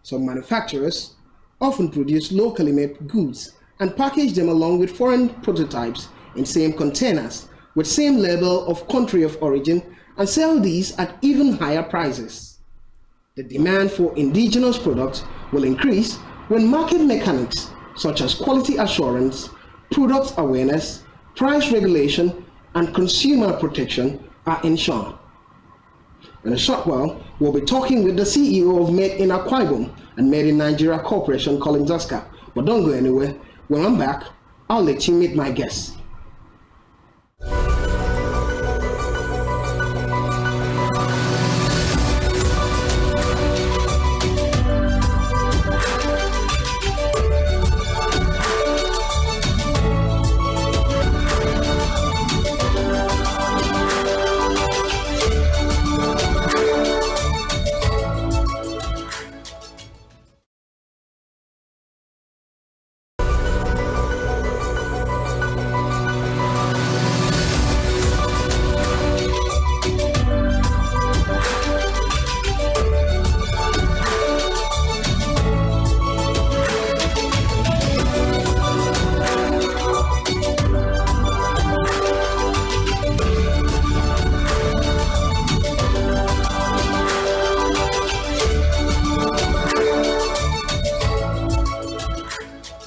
Some manufacturers often produce locally made goods and package them along with foreign prototypes in same containers with same label of country of origin and sell these at even higher prices. The demand for indigenous products will increase when market mechanics such as quality assurance, product awareness, price regulation, and consumer protection are ensured. In a short while, we'll be talking with the CEO of Made in Akwa Ibom and Made in Nigeria Corporation, Collins Oscar. But don't go anywhere. When I'm back, I'll let you meet my guests.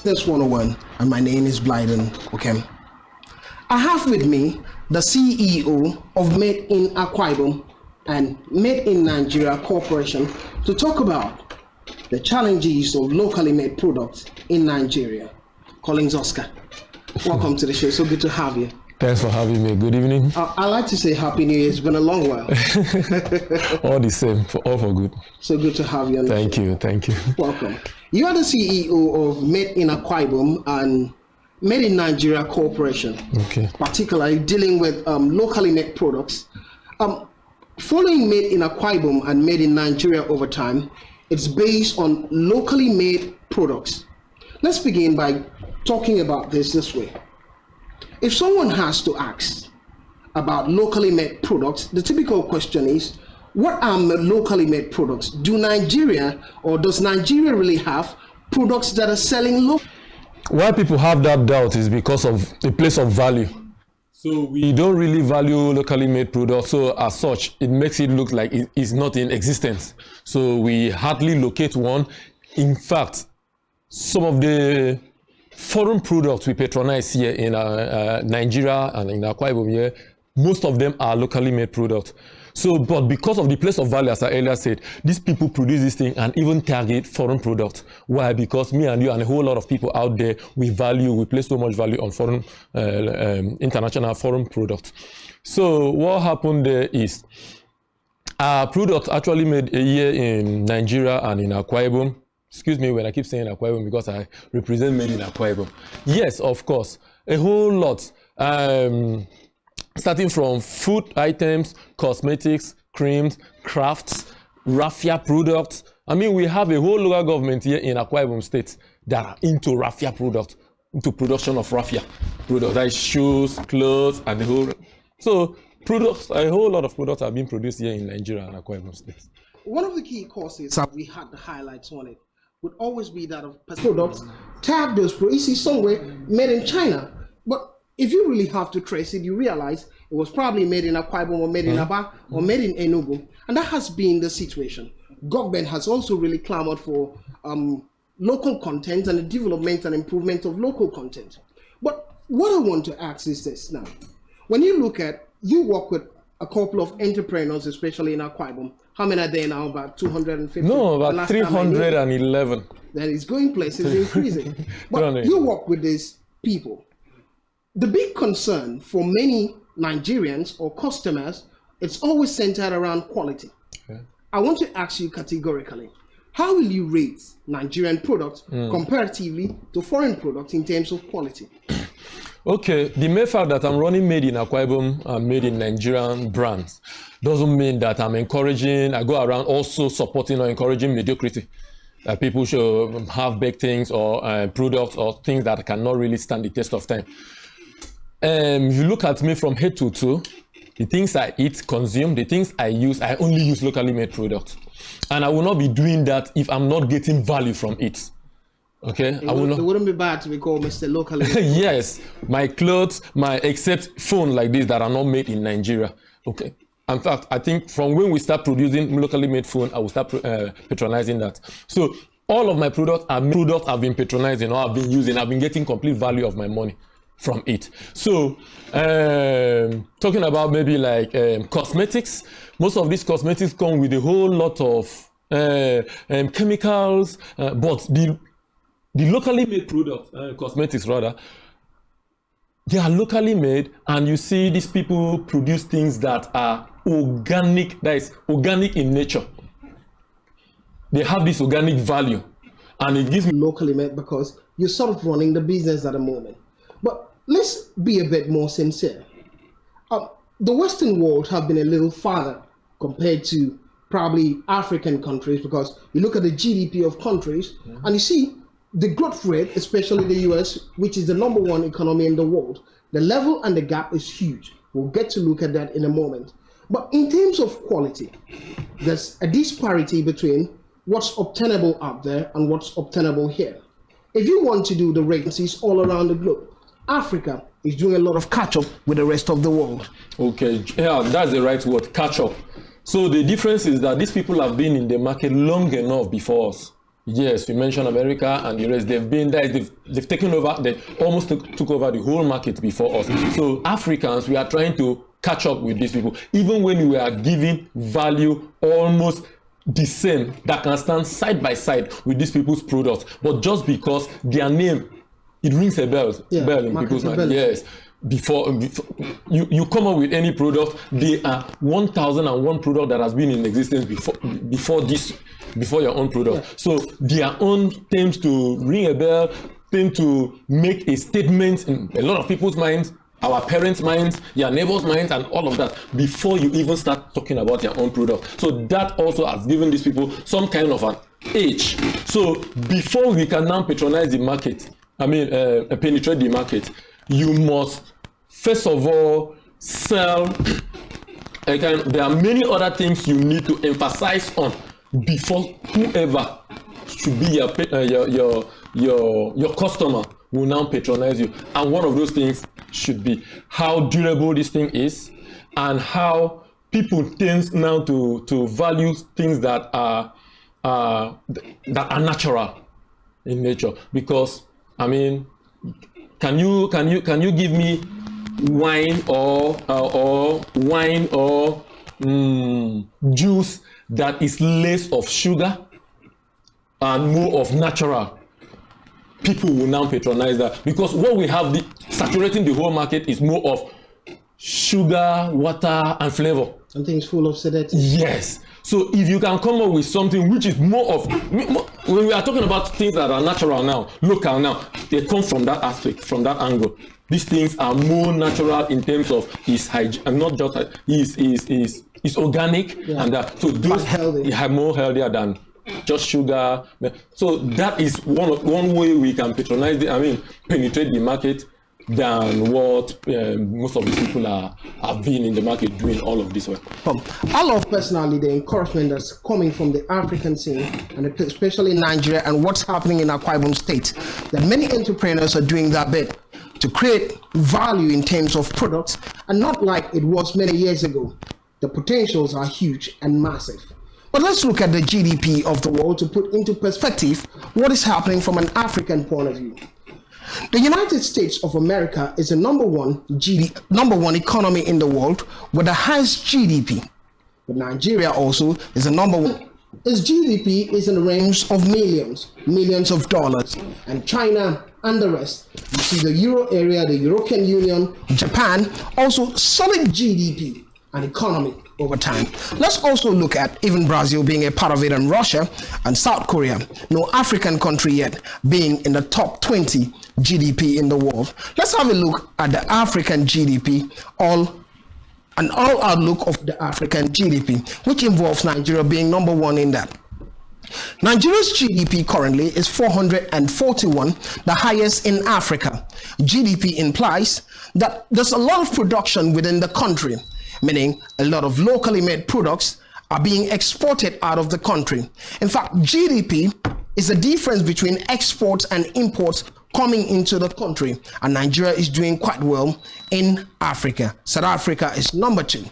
Business 101, and my name is Blyden Okem. I have with me the CEO of Made in Akwa Ibom and Made in Nigeria Corporation to talk about the challenges of locally made products in Nigeria. Collins Oscar, welcome to the show. So good to have you. Thanks for having me. Good evening. I like to say Happy New Year. It's been a long while. All the same, all for good. So good to have you on the show. Thank you. Welcome. You are the CEO of Made in Akwa Ibom and Made in Nigeria Corporation, Okay. particularly dealing with locally made products. Following Made in Akwa Ibom and Made in Nigeria over time, it's based on locally made products. Let's begin by talking about this way. If someone has to ask about locally made products, the typical question is, what are locally made products? Does Nigeria really have products that are selling locally? Why people have that doubt is because of the place of value. So we don't really value locally made products. So as such, it makes it look like it is not in existence. So we hardly locate one. In fact, some of the foreign products we patronize here in Nigeria and in Akwa Ibom here, most of them are locally made products. So, but because of the place of value, as I earlier said, these people produce this thing and even target foreign products. Why? Because me and you and a whole lot of people out there, we place so much value on foreign, international foreign products. So what happened there is, our products actually made a year in Nigeria and in Akwa Ibom. Excuse me when I keep saying Akwa Ibom because I represent Made in Akwa Ibom. Yes, of course, a whole lot. Starting from food items, cosmetics, creams, crafts, raffia products. I mean, we have a whole local government here in Akwa Ibom State that are into raffia products, into production of raffia products, like shoes, clothes, and the whole. So products, a whole lot of products are being produced here in Nigeria and Akwa Ibom State. One of the key causes that we had the highlights on it would always be that of products tagged those products somewhere made in China. But if you really have to trace it, you realize it was probably made in Akwa Ibom or made in Aba or made in Enugu. And that has been the situation. Government has also really clamored for local content and the development and improvement of local content. But what I want to ask is this now. When you look at, you work with a couple of entrepreneurs, especially in Akwa Ibom. How many are there now? About 250? No, about 311. That is going places, increasing. But you work with these people. The big concern for many Nigerians or customers, it's always centered around quality. Okay. I want to ask you categorically, how will you rate Nigerian products comparatively to foreign products in terms of quality? Okay, the mere fact that I'm running Made in Akwa Ibom and Made in Nigerian brands doesn't mean that I'm encouraging, I go around also supporting or encouraging mediocrity. People should have baked things or products or things that cannot really stand the test of time. If you look at me from head to toe, the things I eat, consume, the things I use, I only use locally made products. And I will not be doing that if I'm not getting value from it. Okay, it wouldn't be bad to be called Mr. Locally. Yes, my clothes, except phone like this that are not made in Nigeria. Okay. In fact, I think from when we start producing locally made phone, I will start patronizing that. So all of my products I've been patronizing or I've been using. I've been getting complete value of my money from it. So talking about maybe like cosmetics, most of these cosmetics come with a whole lot of chemicals, but the locally made products, cosmetics rather, they are locally made, and you see these people produce things that are organic, that is organic in nature. They have this organic value, and it gives me locally made because you're sort of running the business at the moment. But let's be a bit more sincere. The Western world have been a little farther compared to probably African countries, because you look at the GDP of countries and you see the growth rate, especially the US, which is the #1 economy in the world. The level and the gap is huge. We'll get to look at that in a moment. But in terms of quality, there's a disparity between what's obtainable out there and what's obtainable here. If you want to do the races all around the globe, Africa is doing a lot of catch up with the rest of the world. Okay, yeah, that's the right word, catch up. So the difference is that these people have been in the market long enough before us. Yes, we mentioned America and the rest. They've been there. They've taken over. They almost took over the whole market before us. So Africans, we are trying to catch up with these people. Even when we are giving value almost the same, that can stand side by side with these people's products, but just because their name, it rings a bell in people's mind. Yes. Before you come up with any product, there are 1,001 product that has been in existence before your own product. Yeah. So their own tends to ring a bell, tend to make a statement in a lot of people's minds, our parents' minds, your neighbors' minds, and all of that before you even start talking about your own product. So that also has given these people some kind of an edge. So before we can now patronize the market, penetrate the market, you must first of all sell. There are many other things you need to emphasize on before whoever should be your customer will now patronize you. And one of those things should be how durable this thing is, and how people tend now to value things that are natural in nature. Because can you give me wine or juice that is less of sugar and more of natural? People will now patronize that, because what we have saturating the whole market is more of sugar, water, and flavor. And things full of sedatives. Yes. So if you can come up with something which is when we are talking about things that are natural now, local now, they come from that aspect, from that angle. These things are more natural in terms of is hygiene, and not just is organic, and so those are more healthier than just sugar. So that is one way we can penetrate the market than what most of the people have been in the market doing all of this work. I love personally the encouragement that's coming from the African scene, and especially Nigeria, and what's happening in Akwa Ibom State, that many entrepreneurs are doing that bit to create value in terms of products, and not like it was many years ago. The potentials are huge and massive. But let's look at the GDP of the world to put into perspective what is happening from an African point of view. The United States of America is the number one economy in the world with the highest GDP. But Nigeria also is the number one. Its GDP is in the range of millions of dollars. And China and the rest, you see the Euro area, the European Union, Japan, also solid GDP and economy over time. Let's also look at even Brazil being a part of it, and Russia and South Korea, no African country yet being in the top 20 GDP in the world. Let's have a look at the African GDP, all outlook of the African GDP, which involves Nigeria being number one in that. Nigeria's GDP currently is 441, the highest in Africa. GDP implies that there's a lot of production within the country, meaning a lot of locally made products are being exported out of the country. In fact, GDP is the difference between exports and imports coming into the country, and Nigeria is doing quite well in Africa. South Africa is number 2.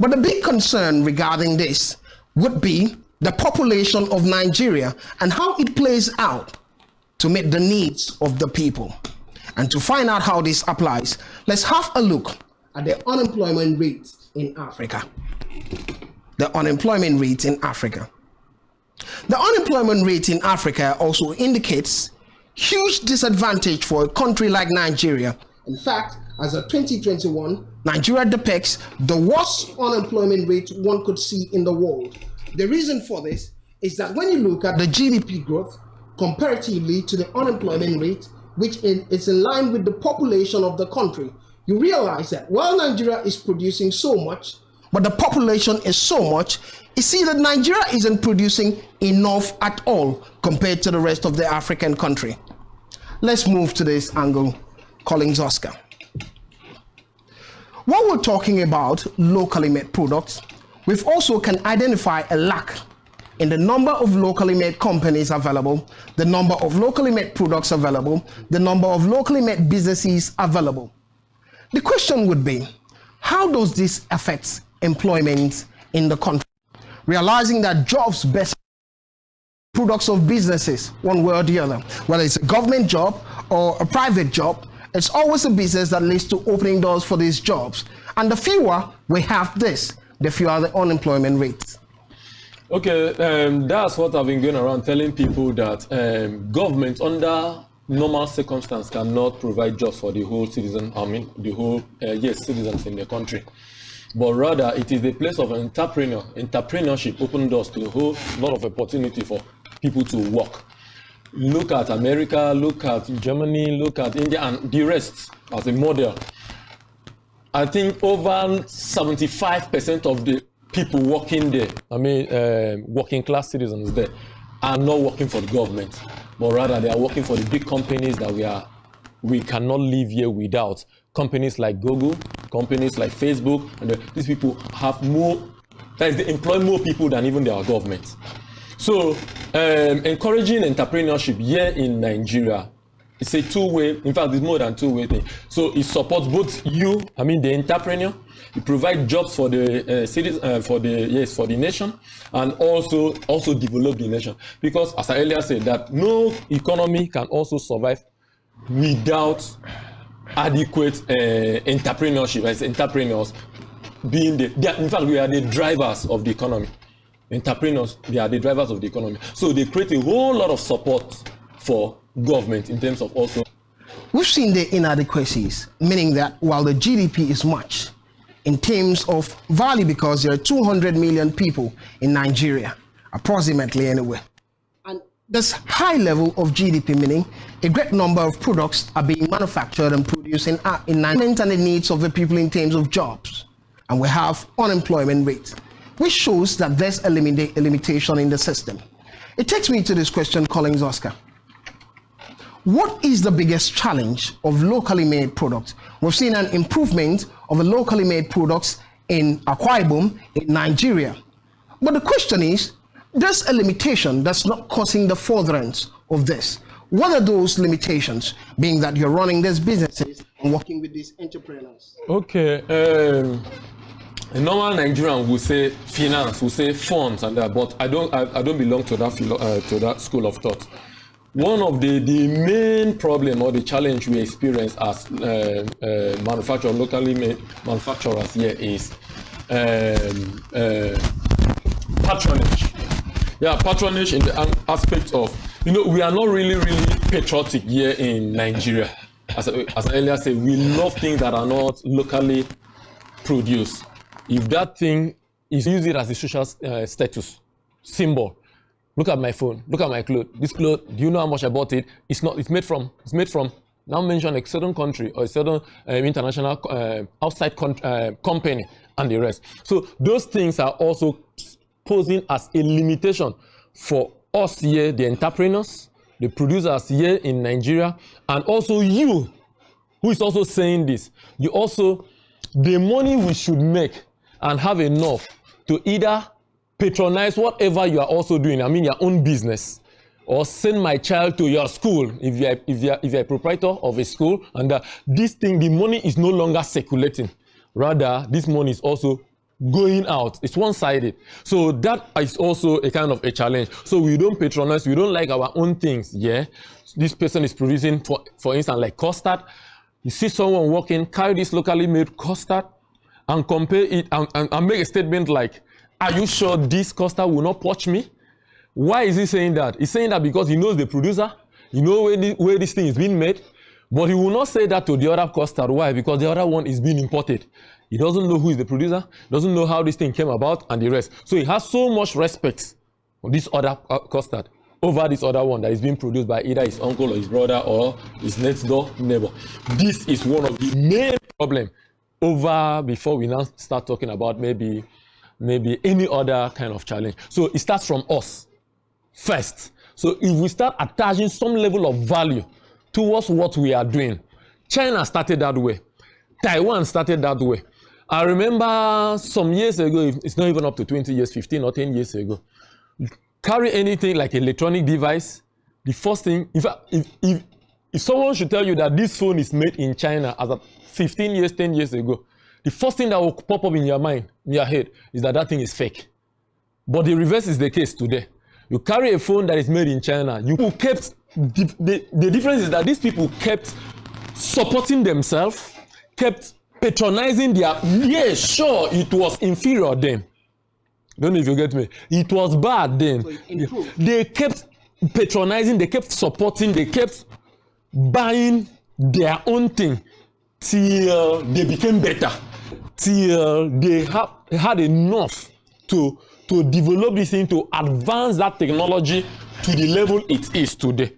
But the big concern regarding this would be the population of Nigeria and how it plays out to meet the needs of the people. And to find out how this applies, let's have a look at the unemployment rate in Africa. The unemployment rate in Africa. The unemployment rate in Africa also indicates huge disadvantage for a country like Nigeria. In fact, as of 2021, Nigeria depicts the worst unemployment rate one could see in the world. The reason for this is that when you look at the GDP growth comparatively to the unemployment rate, which is in line with the population of the country, you realize that while Nigeria is producing so much, but the population is so much, you see that Nigeria isn't producing enough at all compared to the rest of the African country. Let's move to this angle, Collins Oscar. When we're talking about locally made products, we've also can identify a lack in the number of locally made companies available, the number of locally made products available, the number of locally made businesses available. The question would be, how does this affect employment in the country? Realizing that jobs best products of businesses, one way or the other, whether it's a government job or a private job, it's always a business that leads to opening doors for these jobs. And the fewer we have this, the fewer the unemployment rates. Okay, that's what I've been going around telling people, that government under normal circumstances cannot provide jobs for the whole citizen, citizens in the country. But rather, it is a place of entrepreneurship, open doors to a whole lot of opportunity for people to work. Look at America, look at Germany, look at India, and the rest as a model. I think over 75% of the people working there, working class citizens there, are not working for the government, but rather they are working for the big companies that we cannot live here without. Companies like Google, companies like Facebook, and these people have more, that is, they employ more people than even their government. So encouraging entrepreneurship here in Nigeria, it's a two-way, in fact, it's more than two-way thing. So it supports both you, the entrepreneur, it provides jobs for the cities, for the nation, and also develop the nation. Because as I earlier said, that no economy can also survive without adequate entrepreneurship, as entrepreneurs being in fact, we are the drivers of the economy. Entrepreneurs, they are the drivers of the economy. So they create a whole lot of support for government in terms of also. We've seen the inadequacies, meaning that while the GDP is much in terms of value, because there are 200 million people in Nigeria, approximately anyway. And this high level of GDP, meaning a great number of products are being manufactured and produced in Nigeria, and the needs of the people in terms of jobs. And we have unemployment rate, which shows that there's a limitation in the system. It takes me to this question, Collins Oscar. What is the biggest challenge of locally made products? We've seen an improvement of the locally made products in Akwa Ibom, in Nigeria. But the question is, there's a limitation that's not causing the furtherance of this. What are those limitations, being that you're running these businesses and working with these entrepreneurs? Okay, a normal Nigerian will say finance, will say funds and that, but I don't belong to that school of thought. One of the main problem or the challenge we experience as locally made manufacturers here is patronage. Yeah, patronage in the aspect of, we are not really patriotic here in Nigeria. As I earlier said, we love things that are not locally produced. If that thing is, use it as a social status symbol. Look at my phone, look at my clothes. This clothes, do you know how much I bought it? It's made from, now mention a certain country or a certain international outside company and the rest. So those things are also posing as a limitation for us here, the entrepreneurs, the producers here in Nigeria, and also you, who is also saying this. You also, the money we should make and have enough to either patronize whatever you are also doing, I mean your own business, or send my child to your school if you're a proprietor of a school, and this thing, the money is no longer circulating. Rather, this money is also going out. It's one-sided. So that is also a kind of a challenge. So we don't patronize, we don't like our own things. Yeah, this person is producing, for instance, like custard. You see someone working, carry this locally made custard and compare it and make a statement like, are you sure this custard will not poach me? Why is he saying that? He's saying that because he knows the producer, he knows where this thing is being made, but he will not say that to the other custard. Why? Because the other one is being imported. He doesn't know who is the producer, doesn't know how this thing came about, and the rest. So he has so much respect for this other custard over this other one that is being produced by either his uncle or his brother or his next door neighbor. This is one of the main problems before we now start talking about maybe any other kind of challenge. So it starts from us first. So if we start attaching some level of value towards what we are doing, China started that way, Taiwan started that way. I remember some years ago, it's not even up to 20 years, 15 or 10 years ago, carry anything like electronic device, the first thing, in fact, if someone should tell you that this phone is made in China as of 15 years, 10 years ago, the first thing that will pop up in your mind, in your head, is that thing is fake. But the reverse is the case today. You carry a phone that is made in China, the difference is that these people kept supporting themselves, kept patronizing yeah, sure, it was inferior then. Don't know if you get me. It was bad then. So they kept patronizing, they kept supporting, they kept buying their own thing till they became better, till they had enough to develop this thing, to advance that technology to the level it is today.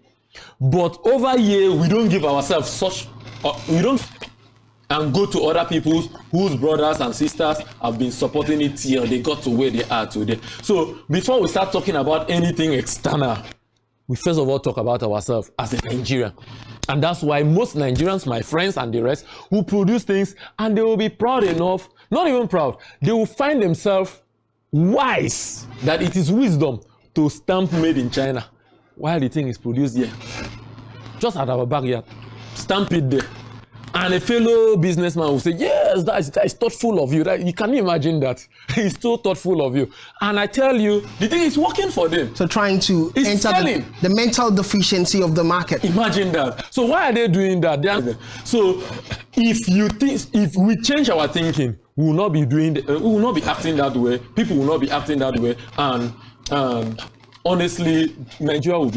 But over here, we don't give ourselves such, we don't and go to other people whose brothers and sisters have been supporting it till they got to where they are today. So before we start talking about anything external, we first of all talk about ourselves as a Nigerian. And that's why most Nigerians, my friends and the rest, who produce things, and they will be proud enough, not even proud, they will find themselves wise that it is wisdom to stamp made in China while the thing is produced here, just at our backyard. Stamp it there. And a fellow businessman will say, yes, that is thoughtful of you. You can imagine that. He's so thoughtful of you. And I tell you, the thing is working for them. So trying to enter the mental deficiency of the market. Imagine that. So why are they doing that? So if we change our thinking, we will not be we will not be acting that way. People will not be acting that way. And honestly, Nigeria will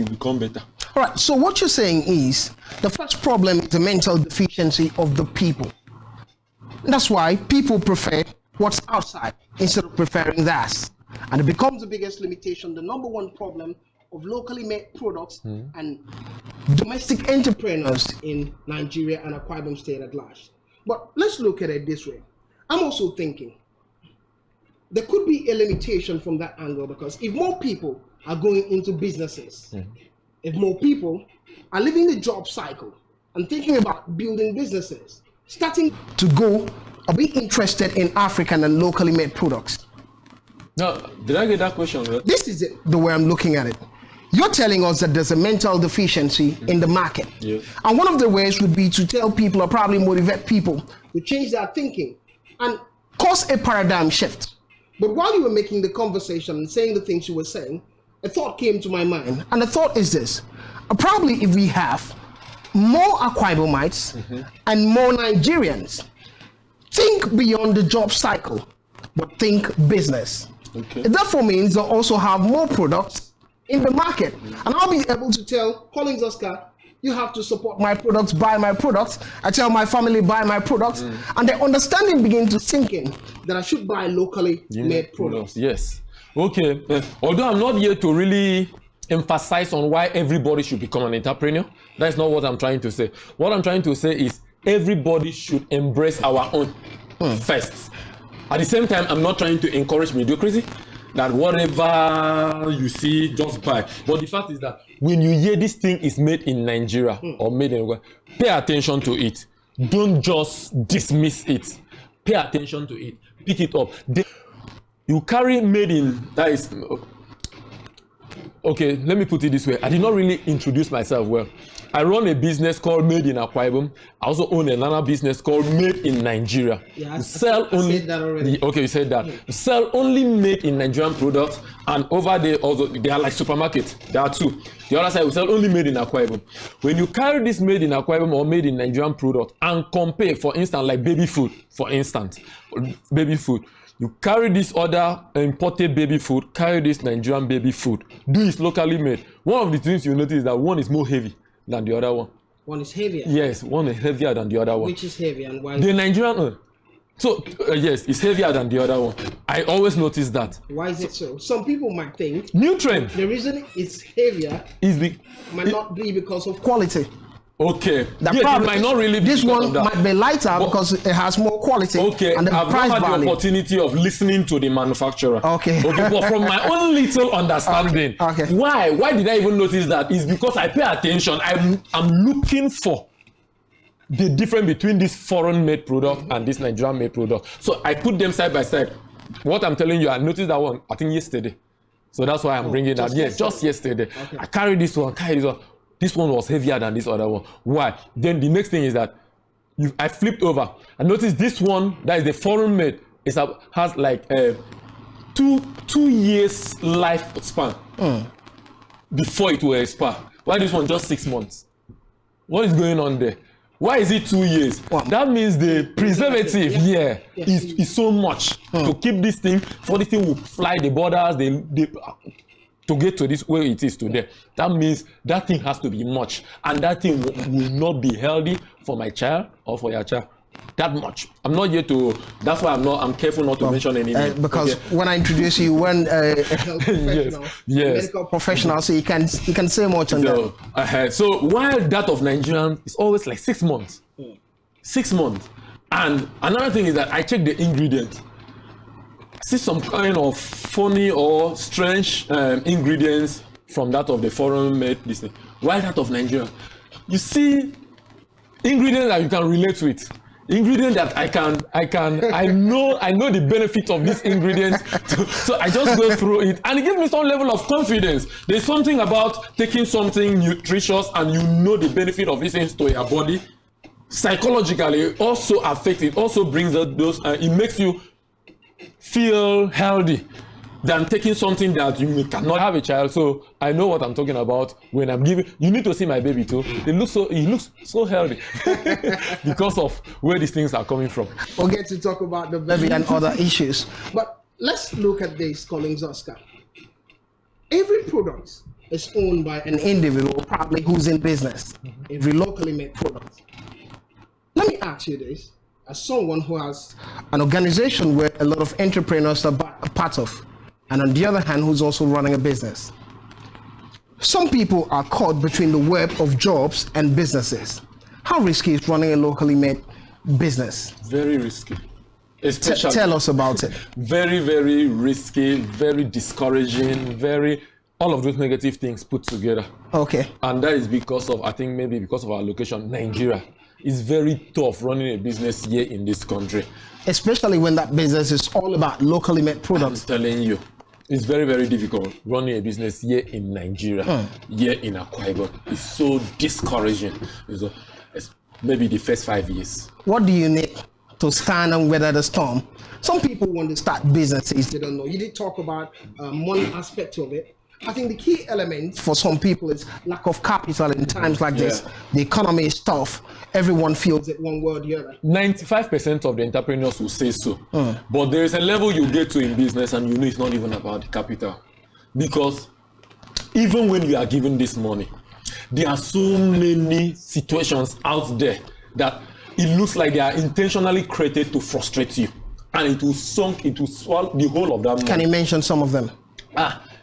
become better. All right, so what you're saying is the first problem is the mental deficiency of the people. That's why people prefer what's outside instead of preferring that. And it becomes the biggest limitation, the number one problem of locally made products and domestic entrepreneurs in Nigeria and Akwa Ibom State at large. But let's look at it this way. I'm also thinking there could be a limitation from that angle, because if more people are going into businesses, if more people are living the job cycle and thinking about building businesses, starting to go or be interested in African and locally made products. Now, did I get that question right? This is the way I'm looking at it. You're telling us that there's a mental deficiency in the market. Yes. And one of the ways would be to tell people, or probably motivate people to change their thinking and cause a paradigm shift. But while you were making the conversation and saying the things you were saying, a thought came to my mind, and the thought is this: probably if we have more Akwa Ibomites and more Nigerians, think beyond the job cycle, but think business. Okay. It therefore means they'll also have more products in the market, and I'll be able to tell Collins Oscar, you have to support my products, buy my products. I tell my family, buy my products, and their understanding begins to sink in that I should buy locally made products. Yes. Okay, although I'm not here to really emphasize on why everybody should become an entrepreneur, that's not what I'm trying to say. What I'm trying to say is everybody should embrace our own first. At the same time, I'm not trying to encourage mediocrity, that whatever you see, just buy. But the fact is that when you hear this thing is made in Nigeria or made in, pay attention to it. Don't just dismiss it. Pay attention to it. Pick it up. You carry made in, that is, okay, let me put it this way. I did not really introduce myself well. I run a business called Made in Akwa Ibom. I also own another business called Made in Nigeria. Yeah, I said that already. Okay, you said that. You sell only made in Nigerian products, and over there also they are like supermarkets. There are two. The other side we sell only made in Akwa Ibom. When you carry this made in Akwa Ibom or made in Nigerian product and compare, for instance, like baby food, for instance, baby food. You carry this other imported baby food, carry this Nigerian baby food, do it locally made. One of the things you notice is that one is more heavy than the other one. One is heavier? Yes, one is heavier than the other one. Which is heavier and why? The Nigerian one. So, yes, it's heavier than the other one. I always notice that. Why is it so? Some people might think nutrient. The reason it's heavier is might not be because of quality. Okay. Yes, it might not really be. This one might be lighter because it has more quality. Okay. And the I've price not had value. the opportunity of listening to the manufacturer. Okay. Okay. But from my own little understanding, okay. Why did I even notice that? Is because I pay attention. I'm looking for the difference between this foreign-made product and this Nigerian-made product. So I put them side by side. What I'm telling you, I noticed that one, I think yesterday. So that's why I'm bringing that. Yes, just yesterday. Okay. I carry this one. This one was heavier than this other one. Why? Then the next thing is that I flipped over. I noticed this one, that is the foreign made, has like two years lifespan before it will expire. Why this one just 6 months? What is going on there? Why is it 2 years? Wow. That means the preservative is so much to keep this thing, for this thing will fly the borders, to get to this where it is today. That means that thing has to be much, and that thing will not be healthy for my child or for your child. That much. I'm not here to. That's why I'm careful not to mention any name. Because when I introduce you, when a health professional, medical professional, so you can say much on that. So while that of Nigerian is always like 6 months, 6 months, and another thing is that I check the ingredients. See some kind of funny or strange ingredients from that of the foreign made this thing. While that of Nigeria, you see ingredients that you can relate with. Ingredients that I know the benefit of these ingredients. So I just go through it, and it gives me some level of confidence. There's something about taking something nutritious and you know the benefit of these things to your body. Psychologically, it also affects, it also brings out those, it makes you feel healthy than taking something that you cannot have a child. So I know what I'm talking about when I'm giving. You need to see my baby too. He looks so healthy because of where these things are coming from. We'll get to talk about the baby and other issues, but let's look at this, Collins Oscar. Every product is owned by an individual, probably who's in business. Every locally made product. Let me ask you this. As someone who has an organization where a lot of entrepreneurs are a part of, and on the other hand, who's also running a business. Some people are caught between the web of jobs and businesses. How risky is running a locally made business? Very risky. Especially, tell us about it. Very, very risky, very discouraging, all of those negative things put together. Okay. And that is because of, I think maybe because of our location, Nigeria. It's very tough running a business here in this country. Especially when that business is all about locally made products. I'm telling you, it's very, very difficult running a business here in Nigeria, here in Akwa Ibom. It's so discouraging. It's maybe the first 5 years. What do you need to stand and weather the storm? Some people want to start businesses, they don't know. You did talk about money aspect of it. I think the key element for some people is lack of capital in times like this. The economy is tough. Everyone feels it one way or the other. 95% of the entrepreneurs will say so. But there is a level you get to in business and you know it's not even about the capital. Because even when you are given this money, there are so many situations out there that it looks like they are intentionally created to frustrate you. And it will swallow the whole of that money. Can you mention some of them?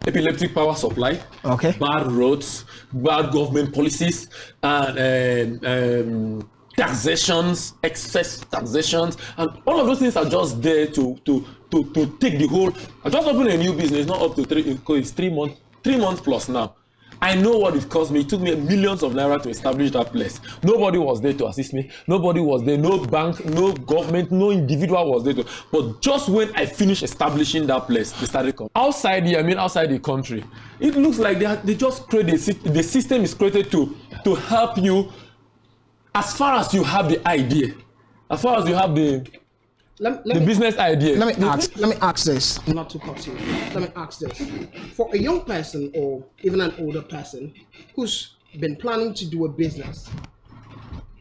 Epileptic power supply, bad roads, bad government policies, and taxations, excess taxations, and all of those things are just there to take the whole. I just opened a new business, not up to 3 months plus now, I know what it cost me. It took me millions of naira to establish that place. Nobody was there to assist me. Nobody was there. No bank, no government, no individual was there. But just when I finished establishing that place, they started coming. Outside here, outside the country, it looks like they just create the system is created to help you as far as you have the idea, as far as you have the business idea. Let me ask this, not to cut you. Let me ask this. For a young person or even an older person who's been planning to do a business,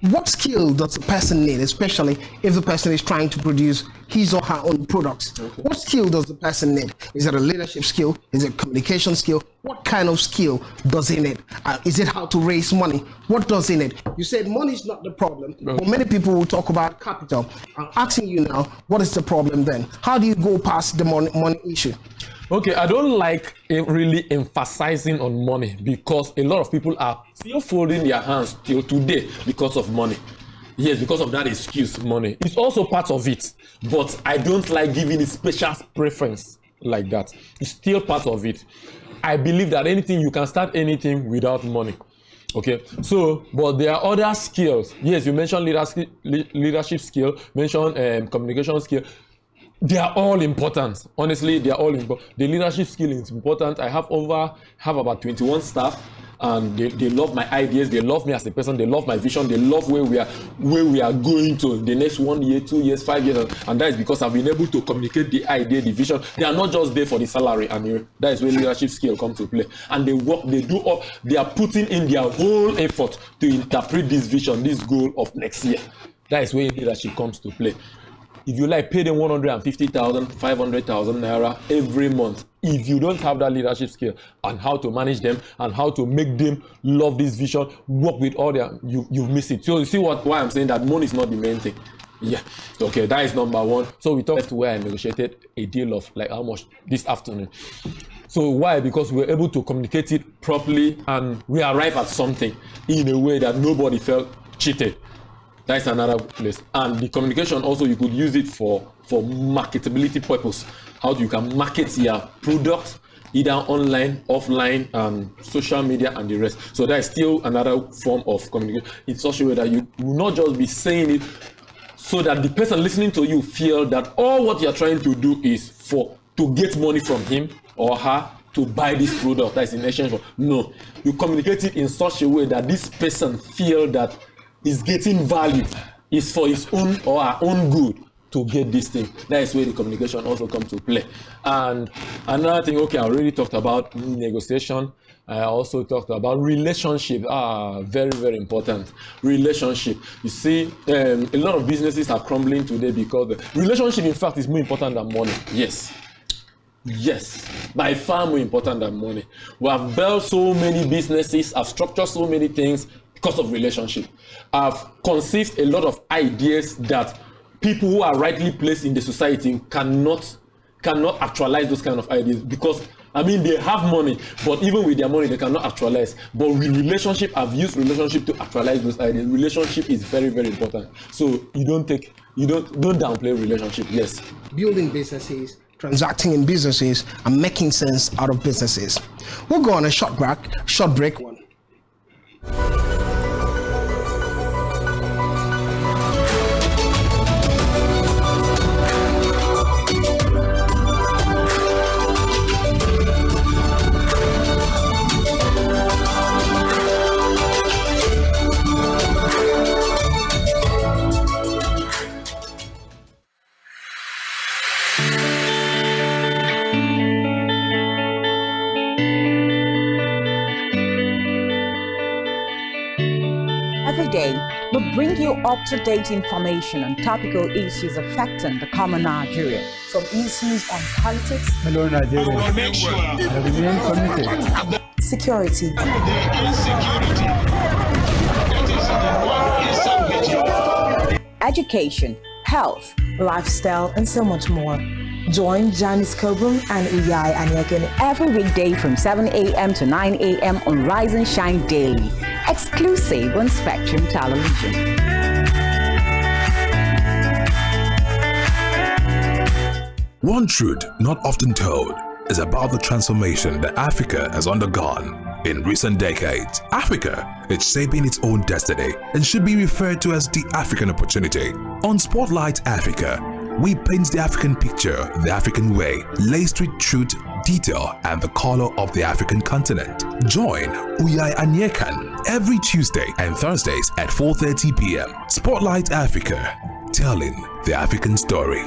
what skill does the person need, especially if the person is trying to produce his or her own products? Okay. What skill does the person need? Is it a leadership skill? Is it a communication skill? What kind of skill does he need? Is it how to raise money? What does he need? You said money is not the problem, but many people will talk about capital. I'm asking you now, what is the problem then? How do you go past the money issue? Okay, I don't like really emphasizing on money because a lot of people are still folding their hands till today because of money. Yes, because of that excuse, money. It's also part of it, but I don't like giving it special preference like that. It's still part of it. I believe that you can start anything without money. Okay, so, but there are other skills. Yes, you mentioned leadership skill, mentioned communication skill. They are all important. Honestly, they are all important. The leadership skill is important. I have about 21 staff, and they love my ideas. They love me as a person. They love my vision. They love where we are going to the next 1 year, 2 years, 5 years, and that is because I've been able to communicate the idea, the vision. They are not just there for the salary, and that is where leadership skill comes to play. And they are putting in their whole effort to interpret this vision, this goal of next year. That is where leadership comes to play. If you pay them 150,000, 500,000 naira every month, if you don't have that leadership skill and how to manage them and how to make them love this vision, work with all you've missed it. So you see why I'm saying that money is not the main thing. Yeah. Okay, that is number one. So we talked to where I negotiated a deal of how much this afternoon. So why? Because we were able to communicate it properly and we arrived at something in a way that nobody felt cheated. That's another place. And the communication also, you could use it for marketability purpose. How you can market your product either online, offline, and social media and the rest. So that is still another form of communication in such a way that you will not just be saying it so that the person listening to you feel that all what you're trying to do is to get money from him or her to buy this product that is in exchange for. No, you communicate it in such a way that this person feel that is getting value, is for his own or her own good to get this thing. That is where the communication also comes to play. And another thing, I already talked about negotiation. I also talked about relationship. Very, very important. Relationship. You see, a lot of businesses are crumbling today because the relationship, in fact, is more important than money. Yes, by far more important than money. We have built so many businesses, have structured so many things because of relationship. I've conceived a lot of ideas that people who are rightly placed in the society cannot actualize those kind of ideas because they have money, but even with their money they cannot actualize. But with relationship, I've used relationship to actualize those ideas. Relationship is very, very important. So you don't downplay relationship. Yes. Building businesses, transacting in businesses, and making sense out of businesses. We'll go on a short break. Every day, we bring you up-to-date information on topical issues affecting the common Nigerian. From issues on politics, hello Nigeria, I remain committed. Security, education, health, lifestyle, and so much more. Join Janice Kobum and Uyai Anyeken every weekday from 7 a.m. to 9 a.m. on Rise and Shine Daily, exclusive on Spectrum Television. One truth not often told is about the transformation that Africa has undergone In recent decades, Africa is shaping its own destiny and should be referred to as the African opportunity. On Spotlight Africa, we paint the African picture the African way, laced with truth, detail, and the color of the African continent. Join Uyai Anyekan every Tuesday and Thursdays at 4:30 p.m. Spotlight Africa, telling the African story.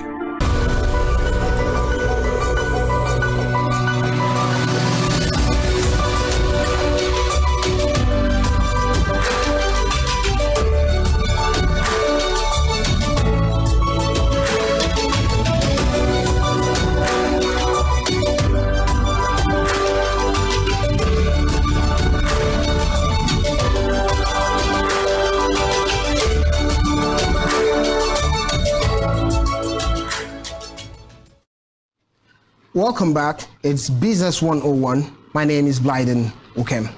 Welcome back. It's Business 101. My name is Blyden Ukem.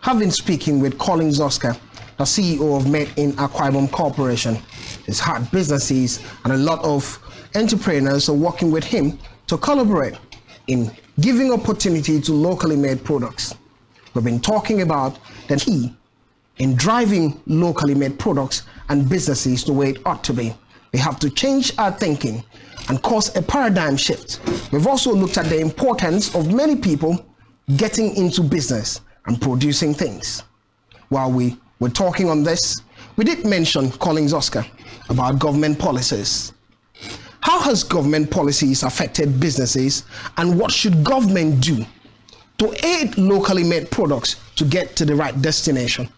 I've been speaking with Collins Oscar, the CEO of Made in Akwa Ibom Corporation. He's had businesses and a lot of entrepreneurs are working with him to collaborate in giving opportunity to locally made products. We've been talking about the key in driving locally made products and businesses the way it ought to be. We have to change our thinking and cause a paradigm shift. We've also looked at the importance of many people getting into business and producing things. While we were talking on this, we did mention Collins Oscar about government policies. How has government policies affected businesses, and what should government do to aid locally made products to get to the right destination?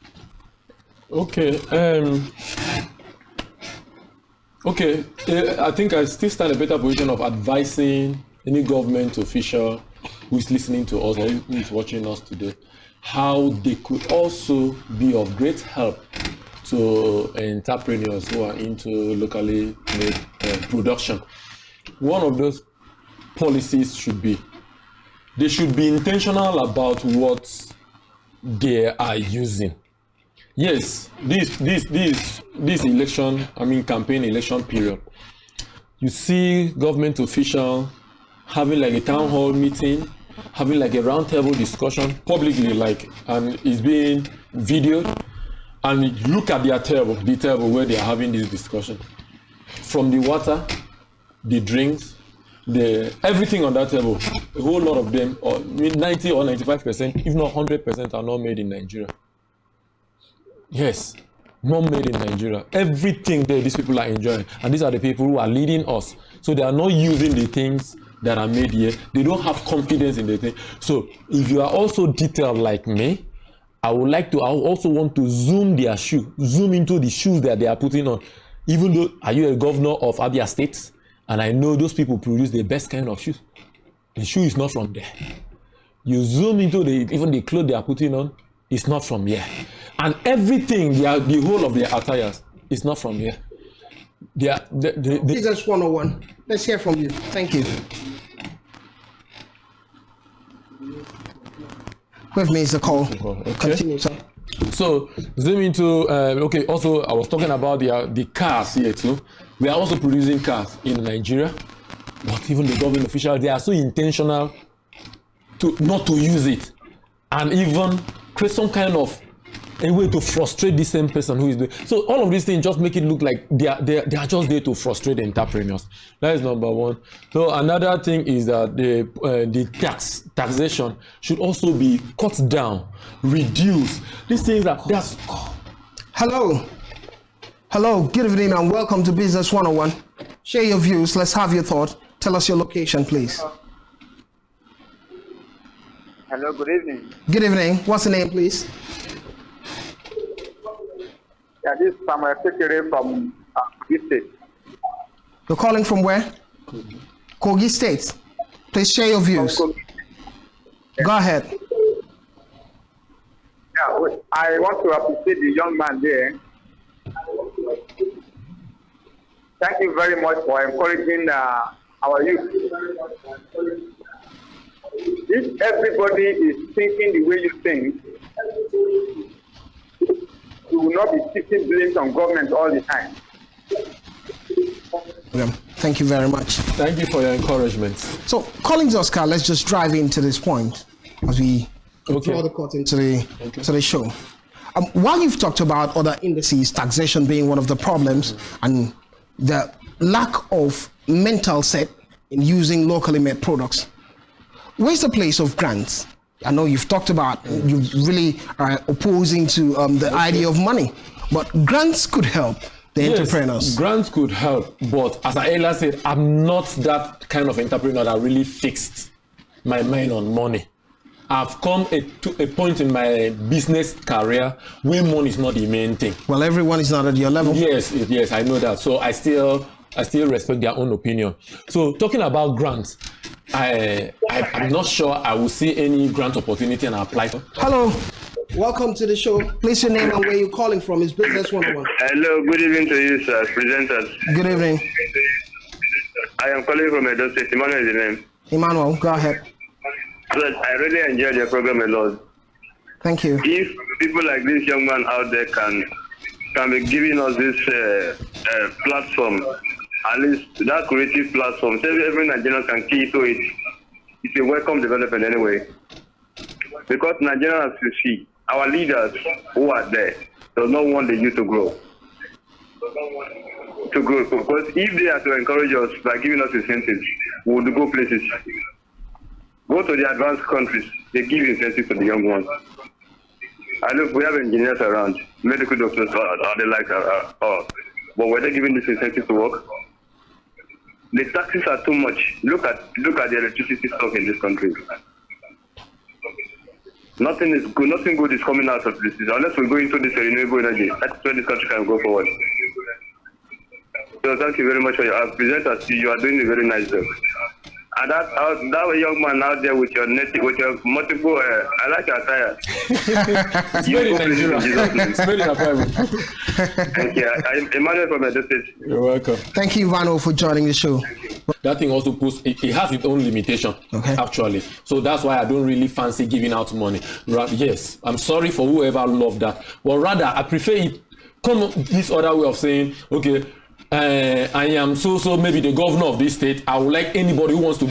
I think I still stand a better position of advising any government official who is listening to us or who is watching us today, how they could also be of great help to entrepreneurs who are into locally made production. One of those policies should be, they should be intentional about what they are using. Yes, this election, campaign election period, you see government official having like a town hall meeting, having like a roundtable discussion publicly, and it's being videoed, and you look at the table where they are having this discussion. From the water, the drinks, everything on that table, a whole lot of them, 90 or 95%, if not 100%, are not made in Nigeria. Yes, not made in Nigeria. Everything there, these people are enjoying, and these are the people who are leading us. So they are not using the things that are made here. They don't have confidence in the thing. So if you are also detailed like me, I also want to zoom into the shoes that they are putting on. Even though, are you a governor of Abia State? And I know those people produce the best kind of shoes. The shoe is not from there. You zoom into even the clothes they are putting on, it's not from here. And everything, the whole of their attires, is not from here. Business 101. Let's hear from you. Thank you. With me is the call. Okay. Continue, sir. So, zoom into, also I was talking about the cars here too. We are also producing cars in Nigeria, but even the government officials, they are so intentional not to use it, and even create some kind of a way to frustrate the same person who is doing. So all of these things just make it look like they are just there to frustrate the entrepreneurs. That is number one. So another thing is that the taxation should also be cut down, reduced. These things that's. Hello, good evening and welcome to Business 101. Share your views. Let's have your thought. Tell us your location, please. Hello, good evening. Good evening. What's the name, please? Yeah, this is Samuel Sekere from Kogi State. You're calling from where? Kogi State. Please share your views. Yeah. Go ahead. Yeah, I want to appreciate the young man there. Thank you very much for encouraging our youth. If everybody is thinking the way you think, you will not be shifting blame on government all the time. Thank you very much. Thank you for your encouragement. So, Collins Oscar, let's just drive into this point as we draw the curtain to the show. While you've talked about other indices, taxation being one of the problems, and the lack of mental set in using locally made products, where's the place of grants? I know you've talked about you really are opposing to the idea of money, but grants could help the entrepreneurs. Grants could help, but as I earlier said, I'm not that kind of entrepreneur that really fixed my mind on money. I've come to a point in my business career where money is not the main thing. Well, everyone is not at your level. Yes, I know that. So I still respect their own opinion. So talking about grants, I'm not sure I will see any grant opportunity and apply for. Hello, welcome to the show. Please your name and where you're calling from. It's Business 101. Hello, good evening to you, sir, presenters. Good evening. I am calling from Edo State. Emmanuel is the name. Emmanuel, go ahead. But I really enjoyed your program a lot. Thank you. If people like this young man out there can be giving us this platform, at least that creative platform, so every Nigerian can key to it. It's a welcome development anyway. Because Nigerians, you see, our leaders who are there does not want the youth to grow. Because if they are to encourage us by giving us incentives, we would go places. Go to the advanced countries, they give incentives to the young ones. I look, we have engineers around, medical doctors, are they like, but were they giving this incentive to work? The taxes are too much. Look at the electricity stock in this country. Nothing is good. Nothing good is coming out of this. Unless we go into this renewable energy, that's where this country can go forward. So thank you very much for your presenters. You are doing a very nice job. And that young man out there with your multiple, I like your attire. It's very Nigerian. It's very Nigerian. Thank you. I'm Emmanuel from Edo State. You're welcome. Thank you, Emmanuel, for joining the show. That thing also puts, it has its own limitation, actually. So that's why I don't really fancy giving out money. Yes, I'm sorry for whoever loved that. But rather, I prefer it come up this other way of saying, okay, I am so maybe the governor of this state. I would like anybody who want to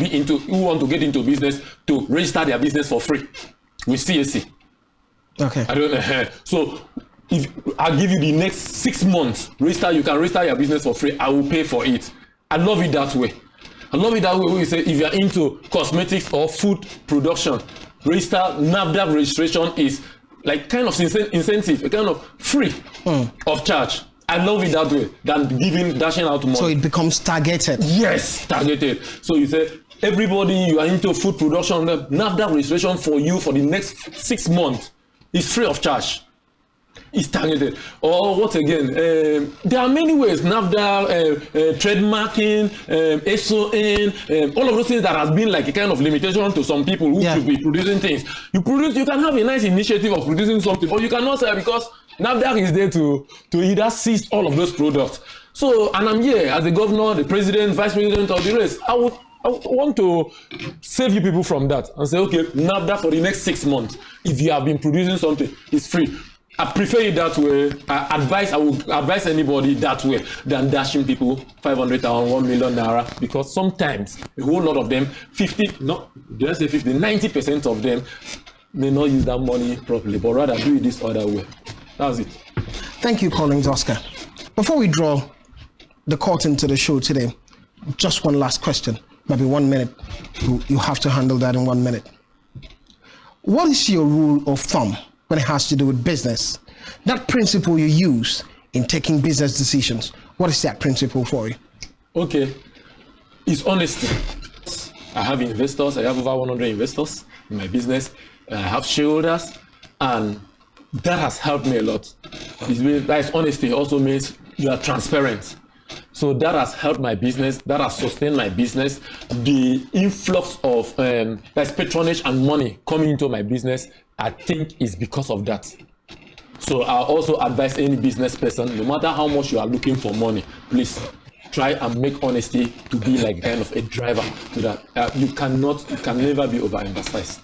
get into business to register their business for free with CAC. Okay. I don't know. So if I'll give you the next 6 months, you can register your business for free. I will pay for it. I love it that way. I love it that way. Where you say if you're into cosmetics or food production, register. NAFDAC registration is like kind of incentive, a kind of free of charge. I love it that way than dashing out money. So it becomes targeted. Yes, targeted. So you say, everybody you are into food production, NAFDAC registration for you for the next 6 months is free of charge. It's targeted. Or what again? There are many ways. NAFDAC, trademarking, SON, all of those things that has been like a kind of limitation to some people who should be producing things. You can have a nice initiative of producing something, but you cannot sell because NAFDAC is there to either seize all of those products. So, and I'm here as the governor, the president, vice president of the race. I want to save you people from that and say, okay, NAFDAC for the next 6 months. If you have been producing something, it's free. I prefer it that way. I will advise anybody that way than dashing people 500,000, 1 million naira, because sometimes a whole lot of them, 90% of them may not use that money properly, but rather do it this other way. That's it. Thank you, Collins Oscar. Before we draw the curtain to the show today, just one last question, maybe 1 minute. You have to handle that in 1 minute. What is your rule of thumb when it has to do with business? That principle you use in taking business decisions, what is that principle for you? Okay, it's honesty. I have investors. I have over 100 investors in my business. I have shareholders, and that has helped me a lot. That is honesty. Also means you are transparent. So that has helped my business. That has sustained my business. The influx of that's patronage and money coming into my business, I think, is because of that. So I also advise any business person, no matter how much you are looking for money, please try and make honesty to be like kind of a driver to that. You can never be overemphasized.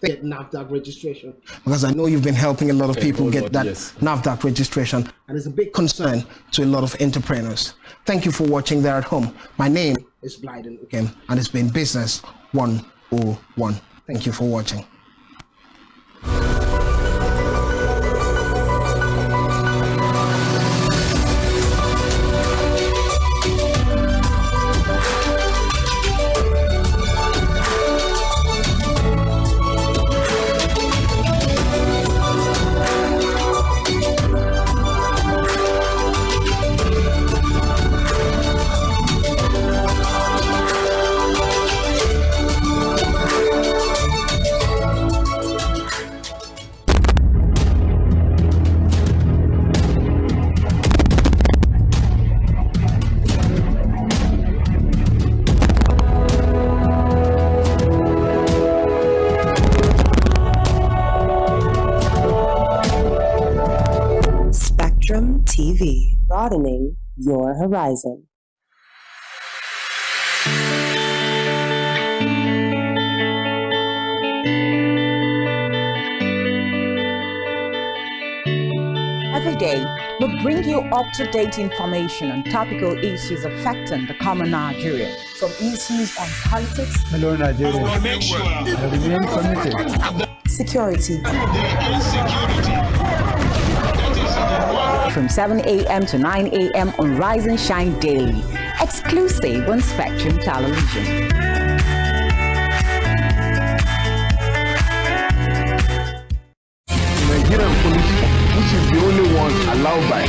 Get NAFDAC registration, because I know you've been helping a lot of people get that NAFDAC registration, and it's a big concern to a lot of entrepreneurs. Thank you for watching there at home. My name is Blyden Ukem, and it's been Business 101. Thank you for watching. Spectrum TV, broadening your horizon. Every day, we bring you up-to-date information on topical issues affecting the common Nigerian, from issues on politics, Hello, Nigeria. I remain committed. security, from 7 a.m. to 9 a.m. on Rise and Shine Daily, exclusive on Spectrum Television. Nigerian police, which is the only one allowed by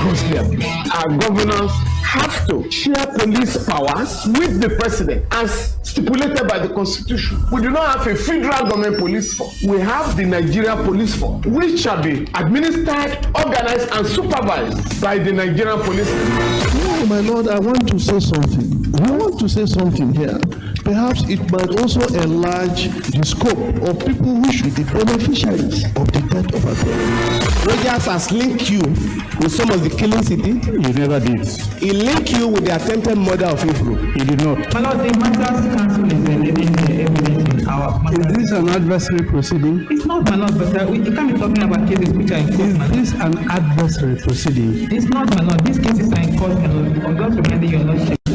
grossly abuse. Our governors have to share police powers with the president as stipulated by the constitution. We do not have a federal government police force. We have the Nigerian police force, which shall be administered, organized, and supervised by the Nigerian police. No, my lord, I want to say something. I want to say something here. Perhaps it might also enlarge the scope of people who should be the beneficiaries of the death of our brother. Rogers has linked you with some of the killings he did. He never did. He linked you with the attempted murder of Hebrew. He did not. My lord, the matters council is leading the evidence in our matter. Is this an adversary proceeding? It's not, my lord, but we can't be talking about cases which are in court. Is this an adversary proceeding? It's not, my lord. These cases are in court, and I'm just reminding your lordship.